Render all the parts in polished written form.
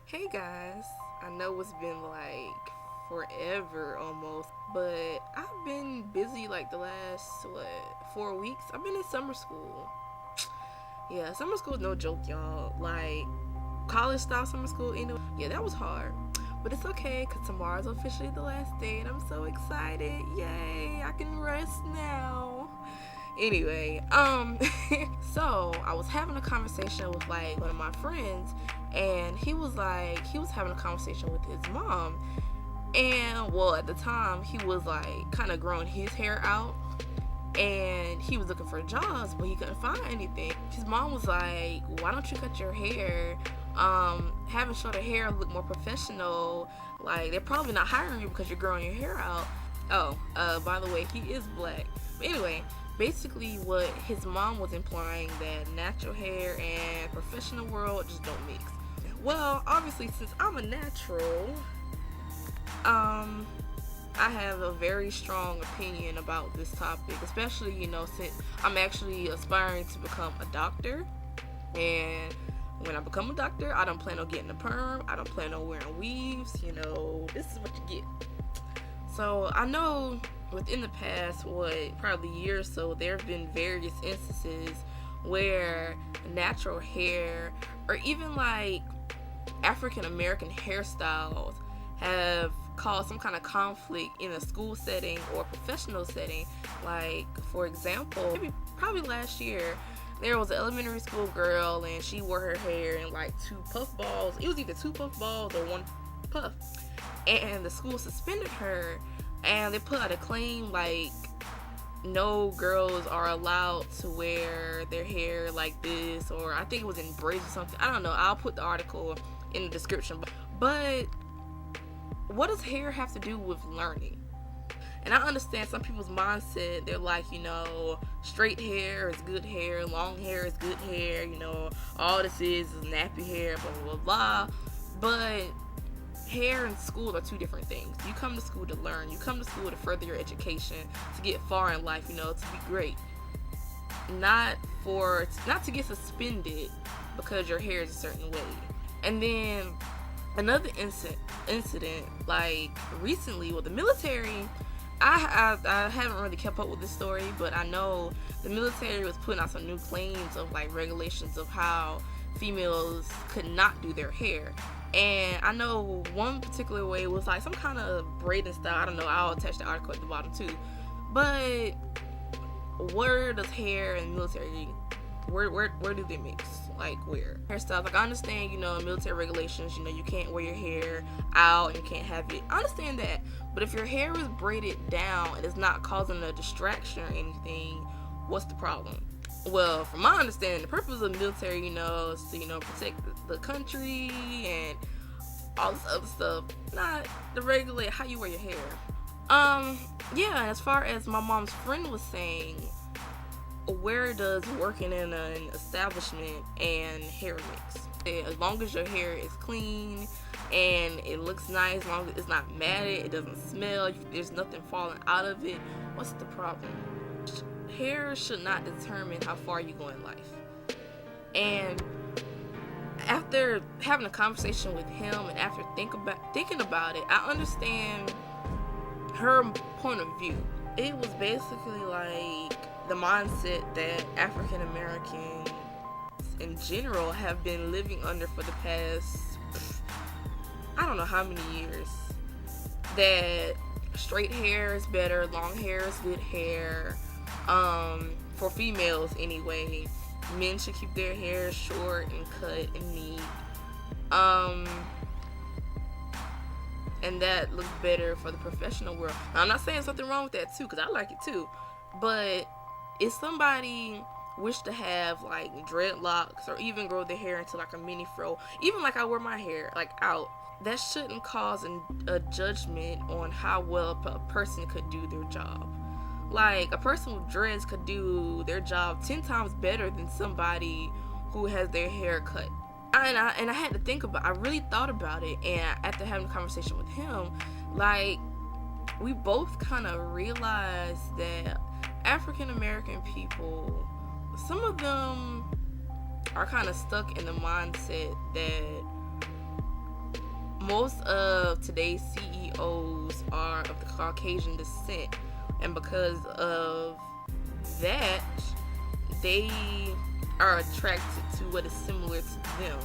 Hey guys, I know it's been like forever almost, but I've been busy like the last 4 weeks. I've been in summer school. Yeah, summer school is no joke, y'all. Like college style summer school, yeah, that was hard. But it's okay because tomorrow's officially the last day and I'm so excited. Yay, I can rest now. Anyway, so I was having a conversation with like one of my friends, and he was having a conversation with his mom, and well, at the time he was like kind of growing his hair out, and he was looking for jobs, but he couldn't find anything. His mom was like, "Why don't you cut your hair? Having shorter hair look more professional. Like they're probably not hiring you because you're growing your hair out." Oh, by the way, he is black. But anyway, basically what his mom was implying that natural hair and professional world just don't mix. Well, obviously, since I'm a natural, um, I have a very strong opinion about this topic, especially, since I'm actually aspiring to become a doctor. And when I become a doctor, I don't plan on getting a perm. I don't plan on wearing weaves. This is what you get. So I know within the past, probably a year or so, there have been various instances where natural hair or even like African American hairstyles have caused some kind of conflict in a school setting or professional setting. Like, for example, probably last year, there was an elementary school girl and she wore her hair in like two puff balls. It was either two puff balls or one puff. And the school suspended her, and they put out a claim like no girls are allowed to wear their hair like this, or I think it was in braids or something. I don't know. I'll put the article in the description. But what does hair have to do with learning? And I understand some people's mindset. They're like, straight hair is good hair, long hair is good hair, all this is nappy hair, blah, blah, blah. But hair and school are two different things. You come to school to learn. You come to school to further your education, to get far in life, to be great. Not to get suspended because your hair is a certain way. And then another incident, like recently with the military, I haven't really kept up with this story, but I know the military was putting out some new claims of like regulations of how females could not do their hair. And I know one particular way was like some kind of braiding style. I don't know. I'll attach the article at the bottom too. But where does hair and military, where do they mix? Like where? Hairstyles. Like I understand, military regulations. You can't wear your hair out and you can't have it. I understand that. But if your hair is braided down and it's not causing a distraction or anything, what's the problem? Well, from my understanding, the purpose of the military, is to, protect the country and all this other stuff, not to regulate how you wear your hair. Yeah, as far as my mom's friend was saying, where does working in an establishment and hair mix? As long as your hair is clean and it looks nice, as long as it's not matted, it doesn't smell, there's nothing falling out of it, what's the problem? Hair should not determine how far you go in life. And after having a conversation with him and after thinking about it, I understand her point of view. It was basically like the mindset that African Americans in general have been living under for the past, I don't know how many years. That straight hair is better, long hair is good hair. For females anyway, men should keep their hair short and cut and neat. And that looks better for the professional world. Now, I'm not saying something wrong with that too, because I like it too. But if somebody wish to have like dreadlocks or even grow their hair into like a mini fro, even like I wear my hair like out, that shouldn't cause a judgment on how well a person could do their job. Like, a person with dreads could do their job 10 times better than somebody who has their hair cut. And I had to think about, I really thought about it, and after having a conversation with him, like, we both kind of realized that African American people, some of them are kind of stuck in the mindset that most of today's CEOs are of the Caucasian descent, and because of that, they are attracted to what is similar to them,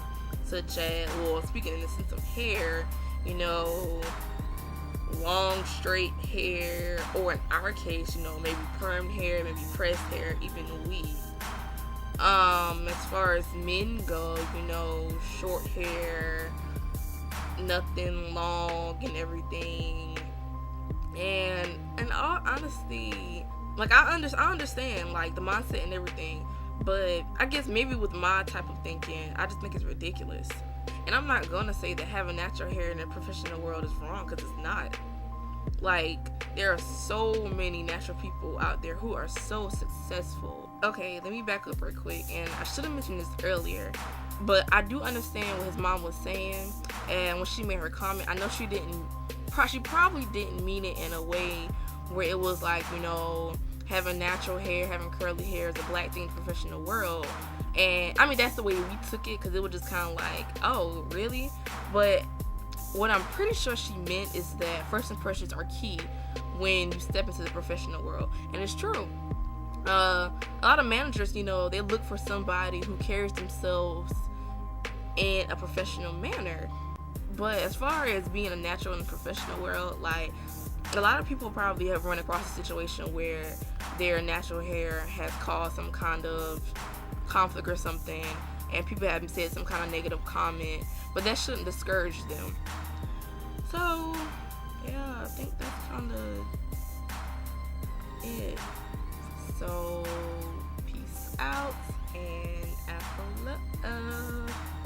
such as, well, speaking in the sense of hair, you know, long straight hair, or in our case, you know, maybe perm hair, maybe pressed hair, even weave. As far as men go, you know, short hair, nothing long and everything. And in all honesty, like I understand like the mindset and everything, but I guess maybe with my type of thinking, I just think it's ridiculous. And I'm not gonna say that having natural hair in the professional world is wrong, because it's not. Like, there are so many natural people out there who are so successful. Okay, let me back up real quick, and I should have mentioned this earlier, but I do understand what his mom was saying, and when she made her comment, I know she probably didn't mean it in a way where it was like, you know, having natural hair, having curly hair is a black thing in the professional world. And I mean, that's the way we took it, because it was just kind of like, oh, really? But what I'm pretty sure she meant is that first impressions are key when you step into the professional world. And it's true. A lot of managers, you know, they look for somebody who carries themselves in a professional manner. But as far as being a natural in the professional world, like, a lot of people probably have run across a situation where their natural hair has caused some kind of conflict or something, and people have said some kind of negative comment, but that shouldn't discourage them. So, yeah, I think that's kind of it. So, peace out, and Afro love.